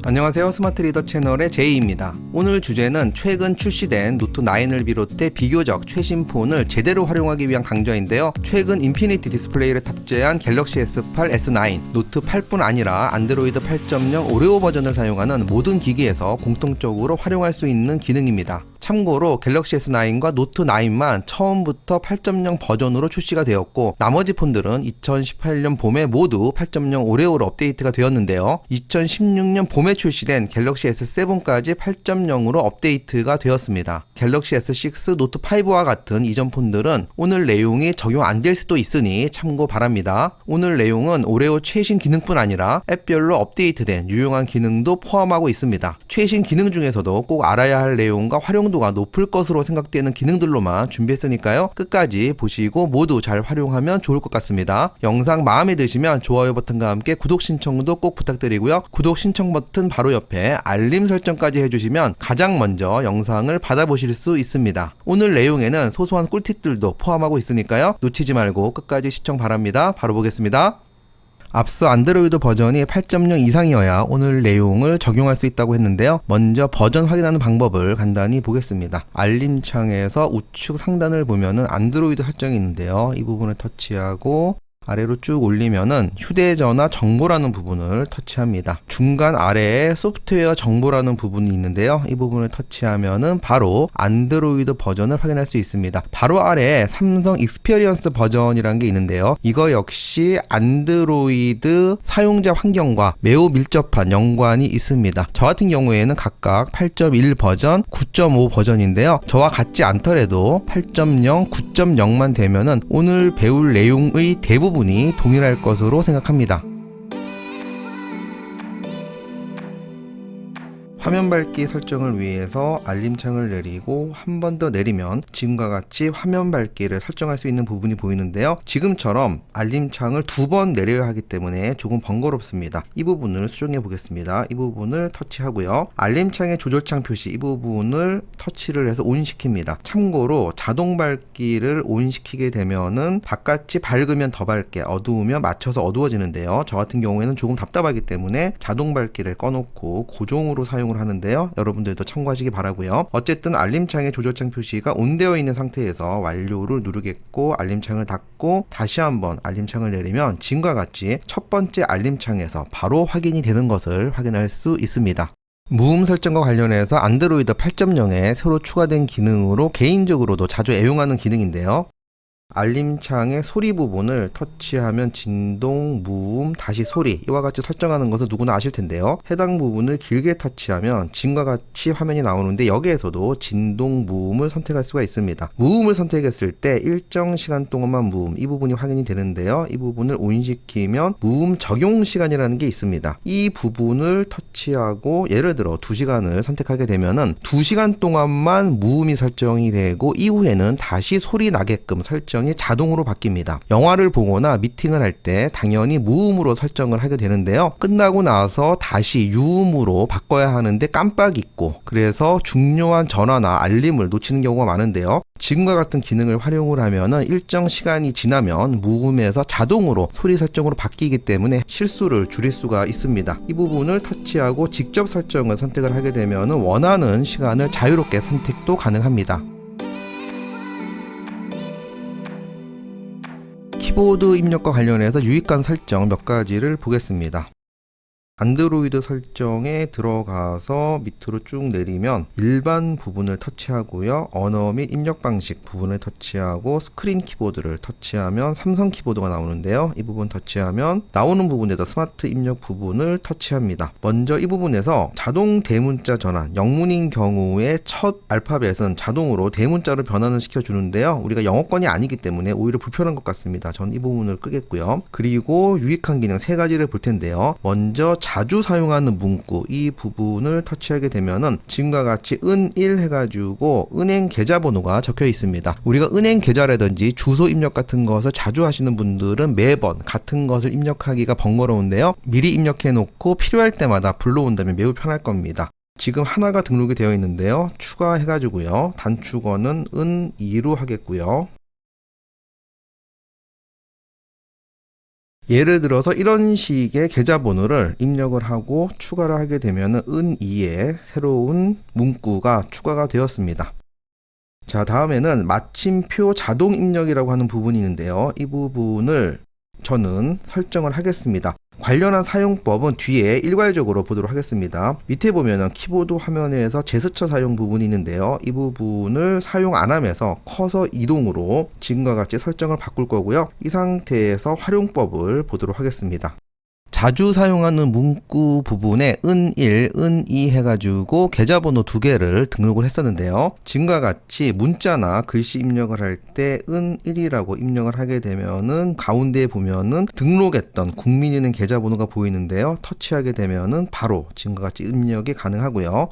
안녕하세요. 스마트 리더 채널의 제이입니다. 오늘 주제는 최근 출시된 노트 9을 비롯해 비교적 최신 폰을 제대로 활용하기 위한 강좌인데요. 최근 인피니티 디스플레이를 탑재한 갤럭시 S8, S9, 노트 8뿐 아니라 안드로이드 8.0 오레오 버전을 사용하는 모든 기기에서 공통적으로 활용할 수 있는 기능입니다. 참고로 갤럭시 S9과 노트 9만 처음부터 8.0 버전으로 출시가 되었고, 나머지 폰들은 2018년 봄에 모두 8.0 오레오로 업데이트가 되었는데요. 2016년 봄에 출시된 갤럭시 S7까지 8.0으로 업데이트가 되었습니다. 갤럭시 S6, 노트 5와 같은 이전 폰들은 오늘 내용이 적용 안 될 수도 있으니 참고 바랍니다. 오늘 내용은 오레오 최신 기능뿐 아니라 앱별로 업데이트된 유용한 기능도 포함하고 있습니다. 최신 기능 중에서도 꼭 알아야 할 내용과 활용도가 높을 것으로 생각되는 기능들로만 준비했으니까요. 끝까지 보시고 모두 잘 활용하면 좋을 것 같습니다. 영상 마음에 드시면 좋아요 버튼과 함께 구독 신청도 꼭 부탁드리고요. 구독 신청 버튼 바로 옆에 알림 설정까지 해주시면 가장 먼저 영상을 받아보실 수 있습니다. 오늘 내용에는 소소한 꿀팁들도 포함하고 있으니까요. 놓치지 말고 끝까지 시청 바랍니다. 바로 보겠습니다. 앞서 안드로이드 버전이 8.0 이상이어야 오늘 내용을 적용할 수 있다고 했는데요. 먼저 버전 확인하는 방법을 간단히 보겠습니다. 알림창에서 우측 상단을 보면은 안드로이드 설정이 있는데요. 이 부분을 터치하고 아래로 쭉 올리면은 휴대전화 정보라는 부분을 터치합니다. 중간 아래에 소프트웨어 정보라는 부분이 있는데요. 이 부분을 터치하면은 바로 안드로이드 버전을 확인할 수 있습니다. 바로 아래에 삼성 익스피리언스 버전이라는 게 있는데요. 이거 역시 안드로이드 사용자 환경과 매우 밀접한 연관이 있습니다. 저 같은 경우에는 각각 8.1 버전, 9.5 버전인데요. 저와 같지 않더라도 8.0, 9.0만 되면은 오늘 배울 내용의 대부분이 동일할 것으로 생각합니다. 화면 밝기 설정을 위해서 알림창을 내리고 한 번 더 내리면 지금과 같이 화면 밝기를 설정할 수 있는 부분이 보이는데요. 지금처럼 알림창을 두 번 내려야 하기 때문에 조금 번거롭습니다. 이 부분을 수정해 보겠습니다. 이 부분을 터치하고요. 알림창의 조절창 표시 이 부분을 터치를 해서 온 시킵니다. 참고로 자동 밝기를 온 시키게 되면은 바깥이 밝으면 더 밝게, 어두우면 맞춰서 어두워지는데요. 저 같은 경우에는 조금 답답하기 때문에 자동 밝기를 꺼놓고 고정으로 사용을 하는데요. 여러분들도 참고하시기 바라고요. 어쨌든 알림창의 조절창 표시가 온되어 있는 상태에서 완료를 누르겠고, 알림창을 닫고 다시 한번 알림창을 내리면 지금과 같이 첫 번째 알림창에서 바로 확인이 되는 것을 확인할 수 있습니다. 무음 설정과 관련해서 안드로이드 8.0에 새로 추가된 기능으로 개인적으로도 자주 애용하는 기능인데요. 알림창의 소리 부분을 터치하면 진동, 무음, 다시 소리 이와 같이 설정하는 것을 누구나 아실 텐데요. 해당 부분을 길게 터치하면 지금과 같이 화면이 나오는데, 여기에서도 진동, 무음을 선택할 수가 있습니다. 무음을 선택했을 때 일정 시간 동안만 무음, 이 부분이 확인이 되는데요. 이 부분을 온시키면 무음 적용 시간이라는 게 있습니다. 이 부분을 터치하고 예를 들어 2시간을 선택하게 되면은 2시간 동안만 무음이 설정이 되고, 이후에는 다시 소리 나게끔 설정이 자동으로 바뀝니다. 영화를 보거나 미팅을 할 때 당연히 무음으로 설정을 하게 되는데요. 끝나고 나서 다시 유음으로 바꿔야 하는데 깜빡 잊고, 그래서 중요한 전화나 알림을 놓치는 경우가 많은데요. 지금과 같은 기능을 활용을 하면은 일정 시간이 지나면 무음에서 자동으로 소리 설정으로 바뀌기 때문에 실수를 줄일 수가 있습니다. 이 부분을 터치하고 직접 설정을 선택을 하게 되면은 원하는 시간을 자유롭게 선택도 가능합니다. 키보드 입력과 관련해서 유익한 설정 몇 가지를 보겠습니다. 안드로이드 설정에 들어가서 밑으로 쭉 내리면 일반 부분을 터치하고요. 언어 및 입력 방식 부분을 터치하고 스크린 키보드를 터치하면 삼성 키보드가 나오는데요. 이 부분 터치하면 나오는 부분에서 스마트 입력 부분을 터치합니다. 먼저 이 부분에서 자동 대문자 전환, 영문인 경우에 첫 알파벳은 자동으로 대문자로 변환을 시켜주는데요. 우리가 영어권이 아니기 때문에 오히려 불편한 것 같습니다. 전 이 부분을 끄겠고요. 그리고 유익한 기능 3가지를 볼 텐데요. 먼저 자주 사용하는 문구, 이 부분을 터치하게 되면은 지금과 같이 은1 해가지고 은행 계좌번호가 적혀 있습니다. 우리가 은행 계좌라든지 주소 입력 같은 것을 자주 하시는 분들은 매번 같은 것을 입력하기가 번거로운데요. 미리 입력해 놓고 필요할 때마다 불러온다면 매우 편할 겁니다. 지금 하나가 등록이 되어 있는데요. 추가해가지고요. 단축어는 은2로 하겠고요. 예를 들어서 이런 식의 계좌번호를 입력을 하고 추가를 하게 되면 은2에 새로운 문구가 추가가 되었습니다. 자, 다음에는 마침표 자동 입력이라고 하는 부분이 있는데요. 이 부분을 저는 설정을 하겠습니다. 관련한 사용법은 뒤에 일괄적으로 보도록 하겠습니다. 밑에 보면은 키보드 화면에서 제스처 사용 부분이 있는데요. 이 부분을 사용 안 하면서 커서 이동으로 지금과 같이 설정을 바꿀 거고요. 이 상태에서 활용법을 보도록 하겠습니다. 자주 사용하는 문구 부분에 은1, 은2 해가지고 계좌번호 2개를 등록을 했었는데요. 지금과 같이 문자나 글씨 입력을 할 때 은1이라고 입력을 하게 되면은 가운데에 보면은 등록했던 국민은행 계좌번호가 보이는데요. 터치하게 되면은 바로 지금과 같이 입력이 가능하고요.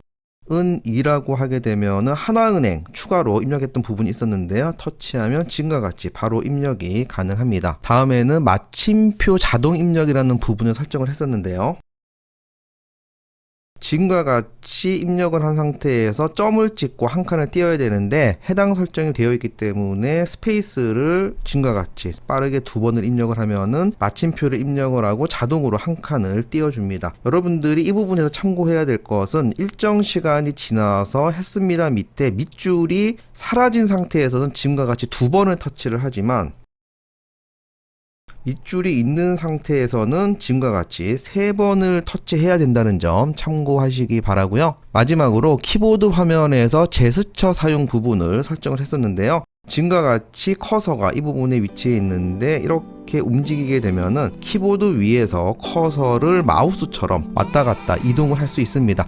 은2라고 하게 되면은 하나은행 추가로 입력했던 부분이 있었는데요. 터치하면 지금과 같이 바로 입력이 가능합니다. 다음에는 마침표 자동 입력이라는 부분을 설정을 했었는데요. 지금과 같이 입력을 한 상태에서 점을 찍고 한 칸을 띄어야 되는데 해당 설정이 되어 있기 때문에 스페이스를 지금과 같이 빠르게 2번을 입력을 하면은 마침표를 입력을 하고 자동으로 한 칸을 띄워줍니다. 여러분들이 이 부분에서 참고해야 될 것은 일정 시간이 지나서 했습니다 밑에 밑줄이 사라진 상태에서는 지금과 같이 2번을 터치를 하지만 밑줄이 있는 상태에서는 지금과 같이 3번을 터치해야 된다는 점 참고하시기 바라고요. 마지막으로 키보드 화면에서 제스처 사용 부분을 설정을 했었는데요. 지금과 같이 커서가 이 부분에 위치해 있는데 이렇게 움직이게 되면은 키보드 위에서 커서를 마우스처럼 왔다 갔다 이동을 할 수 있습니다.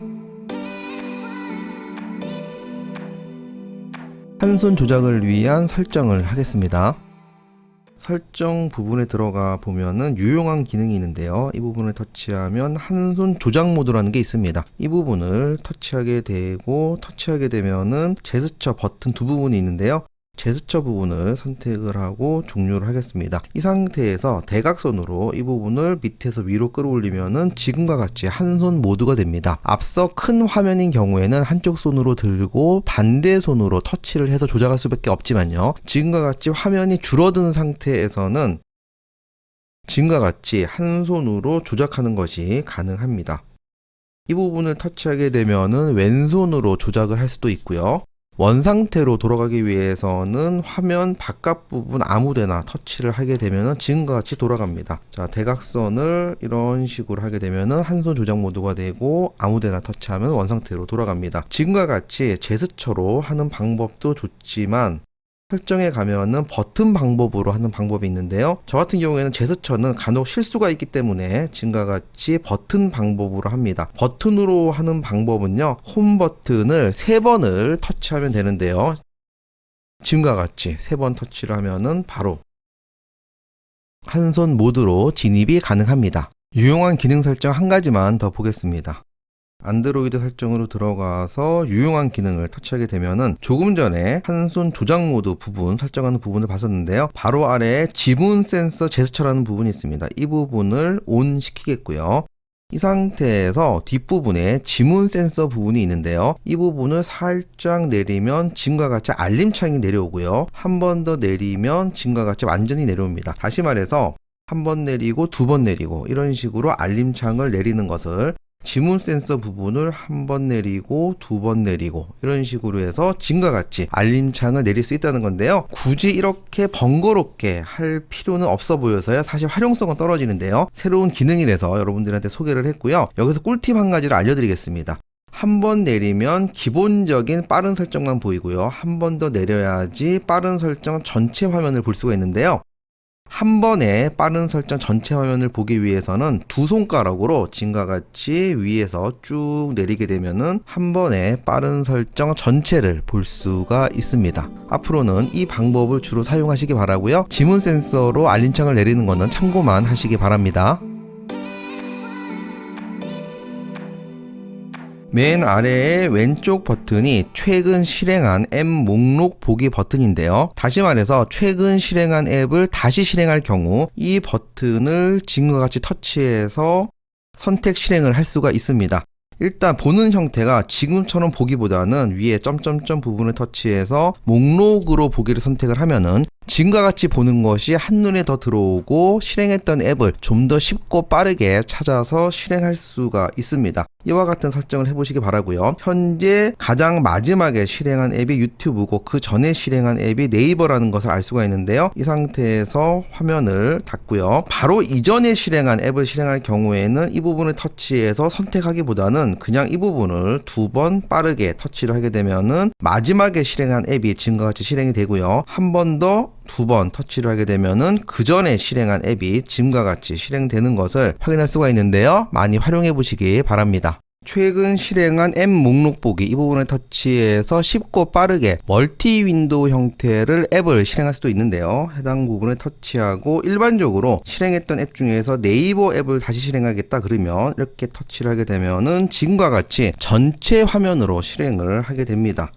한손 조작을 위한 설정을 하겠습니다. 설정 부분에 들어가 보면은 유용한 기능이 있는데요. 이 부분을 터치하면 한손 조작 모드라는 게 있습니다. 이 부분을 터치하게 되고 터치하게 되면은 제스처 버튼 2부분이 있는데요. 제스처 부분을 선택을 하고 종료를 하겠습니다. 이 상태에서 대각선으로 이 부분을 밑에서 위로 끌어올리면은 지금과 같이 한손 모드가 됩니다. 앞서 큰 화면인 경우에는 한쪽 손으로 들고 반대 손으로 터치를 해서 조작할 수밖에 없지만요. 지금과 같이 화면이 줄어든 상태에서는 지금과 같이 한 손으로 조작하는 것이 가능합니다. 이 부분을 터치하게 되면은 왼손으로 조작을 할 수도 있고요. 원상태로 돌아가기 위해서는 화면 바깥 부분 아무데나 터치를 하게 되면은 지금과 같이 돌아갑니다. 자, 대각선을 이런 식으로 하게 되면은 한손 조작 모드가 되고 아무데나 터치하면 원상태로 돌아갑니다. 지금과 같이 제스처로 하는 방법도 좋지만 설정에 가면은 버튼 방법으로 하는 방법이 있는데요. 저 같은 경우에는 제스처는 간혹 실수가 있기 때문에 지금과 같이 버튼 방법으로 합니다. 버튼으로 하는 방법은요. 홈 버튼을 3번을 터치하면 되는데요. 지금과 같이 3번 터치를 하면은 바로 한손 모드로 진입이 가능합니다. 유용한 기능 설정 한 가지만 더 보겠습니다. 안드로이드 설정으로 들어가서 유용한 기능을 터치하게 되면은 조금 전에 한손 조작 모드 부분 설정하는 부분을 봤었는데요. 바로 아래에 지문 센서 제스처라는 부분이 있습니다. 이 부분을 ON 시키겠고요. 이 상태에서 뒷부분에 지문 센서 부분이 있는데요. 이 부분을 살짝 내리면 지금과 같이 알림창이 내려오고요. 한 번 더 내리면 지금과 같이 완전히 내려옵니다. 다시 말해서 한 번 내리고 2번 내리고 이런 식으로 알림창을 내리는 것을 지문 센서 부분을 한 번 내리고 2번 내리고 이런 식으로 해서 지금과 같이 알림창을 내릴 수 있다는 건데요. 굳이 이렇게 번거롭게 할 필요는 없어 보여서요. 사실 활용성은 떨어지는데요. 새로운 기능이라서 여러분들한테 소개를 했고요. 여기서 꿀팁 한 가지를 알려드리겠습니다. 한 번 내리면 기본적인 빠른 설정만 보이고요. 한 번 더 내려야지 빠른 설정 전체 화면을 볼 수가 있는데요. 한 번에 빠른 설정 전체 화면을 보기 위해서는 2손가락으로 지금과 같이 위에서 쭉 내리게 되면은 한 번에 빠른 설정 전체를 볼 수가 있습니다. 앞으로는 이 방법을 주로 사용하시기 바라고요. 지문 센서로 알림창을 내리는 것은 참고만 하시기 바랍니다. 맨 아래의 왼쪽 버튼이 최근 실행한 앱 목록 보기 버튼인데요. 다시 말해서 최근 실행한 앱을 다시 실행할 경우 이 버튼을 지금과 같이 터치해서 선택 실행을 할 수가 있습니다. 일단 보는 형태가 지금처럼 보기보다는 위에 점점점 부분을 터치해서 목록으로 보기를 선택을 하면은 지금과 같이 보는 것이 한눈에 더 들어오고 실행했던 앱을 좀 더 쉽고 빠르게 찾아서 실행할 수가 있습니다. 이와 같은 설정을 해보시기 바라고요. 현재 가장 마지막에 실행한 앱이 유튜브고 그 전에 실행한 앱이 네이버라는 것을 알 수가 있는데요. 이 상태에서 화면을 닫고요. 바로 이전에 실행한 앱을 실행할 경우에는 이 부분을 터치해서 선택하기보다는 그냥 이 부분을 2번 빠르게 터치를 하게 되면은 마지막에 실행한 앱이 지금과 같이 실행이 되고요. 한 번 더 2번 터치를 하게 되면은 그 전에 실행한 앱이 지금과 같이 실행되는 것을 확인할 수가 있는데요. 많이 활용해 보시기 바랍니다. 최근 실행한 앱 목록 보기 이 부분을 터치해서 쉽고 빠르게 멀티 윈도우 형태를 앱을 실행할 수도 있는데요. 해당 부분을 터치하고 일반적으로 실행했던 앱 중에서 네이버 앱을 다시 실행하겠다 그러면 이렇게 터치를 하게 되면은 지금과 같이 전체 화면으로 실행을 하게 됩니다.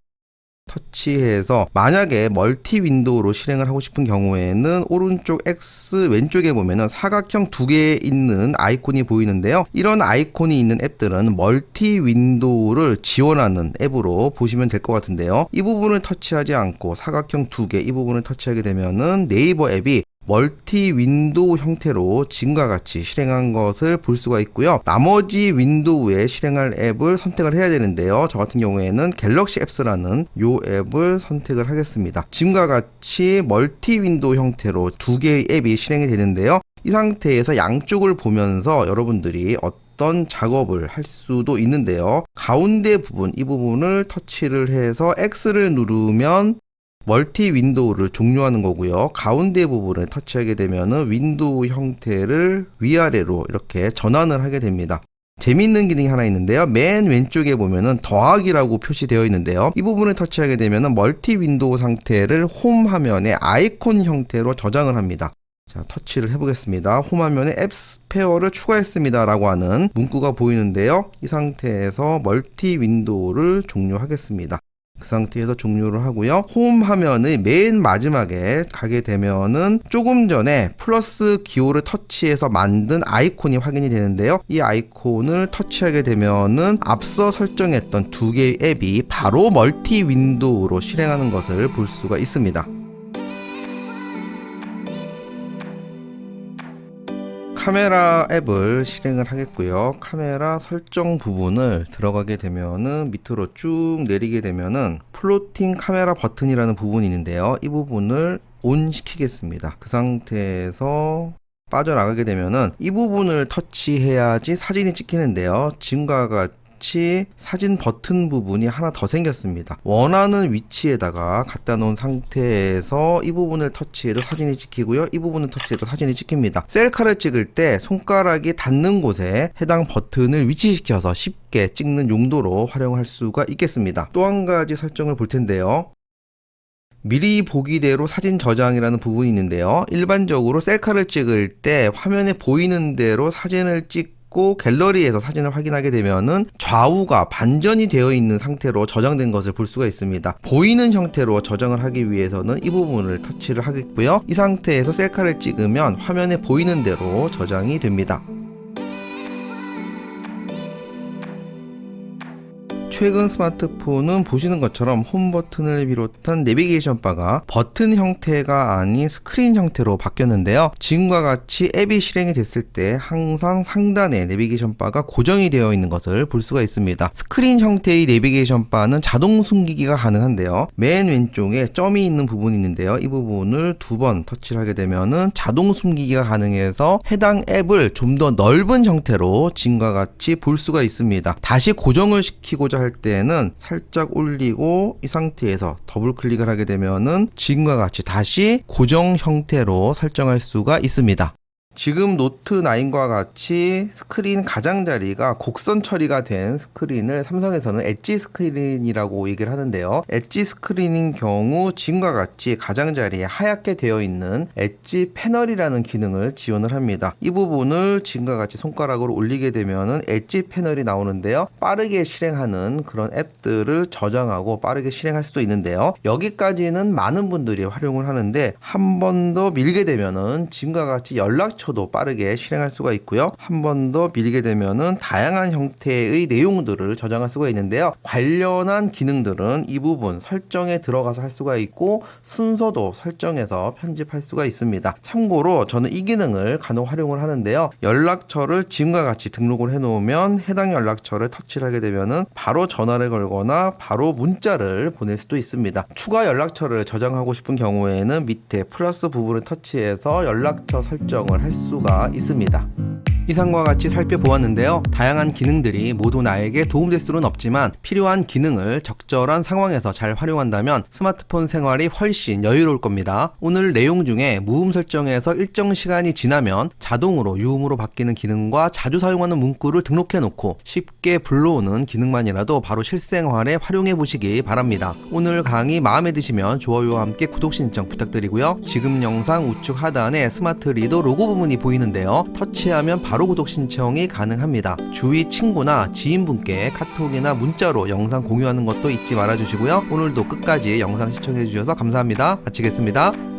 터치해서 만약에 멀티 윈도우로 실행을 하고 싶은 경우에는 오른쪽 X 왼쪽에 보면은 사각형 2개 있는 아이콘이 보이는데요. 이런 아이콘이 있는 앱들은 멀티 윈도우를 지원하는 앱으로 보시면 될 것 같은데요. 이 부분을 터치하지 않고 사각형 2개 이 부분을 터치하게 되면은 네이버 앱이 멀티 윈도우 형태로 지금과 같이 실행한 것을 볼 수가 있고요. 나머지 윈도우에 실행할 앱을 선택을 해야 되는데요. 저 같은 경우에는 갤럭시 앱스라는 요 앱을 선택을 하겠습니다. 지금과 같이 멀티 윈도우 형태로 2개의 앱이 실행이 되는데요. 이 상태에서 양쪽을 보면서 여러분들이 어떤 작업을 할 수도 있는데요. 가운데 부분, 이 부분을 터치를 해서 X를 누르면 멀티 윈도우를 종료하는 거고요. 가운데 부분을 터치하게 되면은 윈도우 형태를 위아래로 이렇게 전환을 하게 됩니다. 재미있는 기능이 하나 있는데요. 맨 왼쪽에 보면은 더하기라고 표시되어 있는데요. 이 부분을 터치하게 되면은 멀티 윈도우 상태를 홈 화면에 아이콘 형태로 저장을 합니다. 자, 터치를 해보겠습니다. 홈 화면에 앱 스페어를 추가했습니다 라고 하는 문구가 보이는데요. 이 상태에서 멀티 윈도우를 종료하겠습니다. 그 상태에서 종료를 하고요. 홈 화면의 맨 마지막에 가게 되면은 조금 전에 플러스 기호를 터치해서 만든 아이콘이 확인이 되는데요. 이 아이콘을 터치하게 되면은 앞서 설정했던 2개의 앱이 바로 멀티 윈도우로 실행하는 것을 볼 수가 있습니다. 카메라 앱을 실행을 하겠고요. 카메라 설정 부분을 들어가게 되면은 밑으로 쭉 내리게 되면은 플로팅 카메라 버튼이라는 부분이 있는데요. 이 부분을 온 시키겠습니다. 그 상태에서 빠져나가게 되면은 이 부분을 터치해야지 사진이 찍히는데요. 지금과 같이 사진 버튼 부분이 하나 더 생겼습니다. 원하는 위치에다가 갖다 놓은 상태에서 이 부분을 터치해도 사진이 찍히고요. 이 부분을 터치해도 사진이 찍힙니다. 셀카를 찍을 때 손가락이 닿는 곳에 해당 버튼을 위치시켜서 쉽게 찍는 용도로 활용할 수가 있겠습니다. 또 한 가지 설정을 볼 텐데요. 미리 보기대로 사진 저장이라는 부분이 있는데요. 일반적으로 셀카를 찍을 때 화면에 보이는 대로 사진을 찍고 갤러리에서 사진을 확인하게 되면은 좌우가 반전이 되어 있는 상태로 저장된 것을 볼 수가 있습니다. 보이는 형태로 저장을 하기 위해서는 이 부분을 터치를 하겠고요. 이 상태에서 셀카를 찍으면 화면에 보이는 대로 저장이 됩니다. 최근 스마트폰은 보시는 것처럼 홈 버튼을 비롯한 내비게이션 바가 버튼 형태가 아닌 스크린 형태로 바뀌었는데요. 지금과 같이 앱이 실행이 됐을 때 항상 상단에 내비게이션 바가 고정이 되어 있는 것을 볼 수가 있습니다. 스크린 형태의 내비게이션 바는 자동 숨기기가 가능한데요. 맨 왼쪽에 점이 있는 부분이 있는데요. 이 부분을 2번 터치를 하게 되면은 자동 숨기기가 가능해서 해당 앱을 좀 더 넓은 형태로 지금과 같이 볼 수가 있습니다. 다시 고정을 시키고자 할 때는 살짝 올리고 이 상태에서 더블 클릭을 하게 되면은 지금과 같이 다시 고정 형태로 설정할 수가 있습니다. 지금 노트 9과 같이 스크린 가장자리가 곡선 처리가 된 스크린을 삼성에서는 엣지 스크린이라고 얘기를 하는데요. 엣지 스크린인 경우 지금과 같이 가장자리에 하얗게 되어 있는 엣지 패널이라는 기능을 지원을 합니다. 이 부분을 지금과 같이 손가락으로 올리게 되면은 엣지 패널이 나오는데요. 빠르게 실행하는 그런 앱들을 저장하고 빠르게 실행할 수도 있는데요. 여기까지는 많은 분들이 활용을 하는데 한 번 더 밀게 되면은 지금과 같이 연락 연락처도 빠르게 실행할 수가 있고요. 한 번 더 밀게 되면은 다양한 형태의 내용들을 저장할 수가 있는데요. 관련한 기능들은 이 부분 설정에 들어가서 할 수가 있고 순서도 설정해서 편집할 수가 있습니다. 참고로 저는 이 기능을 간혹 활용을 하는데요. 연락처를 지금과 같이 등록을 해놓으면 해당 연락처를 터치를 하게 되면은 바로 전화를 걸거나 바로 문자를 보낼 수도 있습니다. 추가 연락처를 저장하고 싶은 경우에는 밑에 플러스 부분을 터치해서 연락처 설정을 할 수가 있습니다. 이상과 같이 살펴보았는데요. 다양한 기능들이 모두 나에게 도움될 수는 없지만 필요한 기능을 적절한 상황에서 잘 활용한다면 스마트폰 생활이 훨씬 여유로울 겁니다. 오늘 내용 중에 무음 설정에서 일정 시간이 지나면 자동으로 유음으로 바뀌는 기능과 자주 사용하는 문구를 등록해 놓고 쉽게 불러오는 기능만이라도 바로 실생활에 활용해 보시기 바랍니다. 오늘 강의 마음에 드시면 좋아요와 함께 구독 신청 부탁드리고요. 지금 영상 우측 하단에 스마트 리더 로고 부분이 보이는데요. 터치하면 바로 구독 신청이 가능합니다. 주위 친구나 지인분께 카톡이나 문자로 영상 공유하는 것도 잊지 말아주시고요. 오늘도 끝까지 영상 시청해주셔서 감사합니다. 마치겠습니다.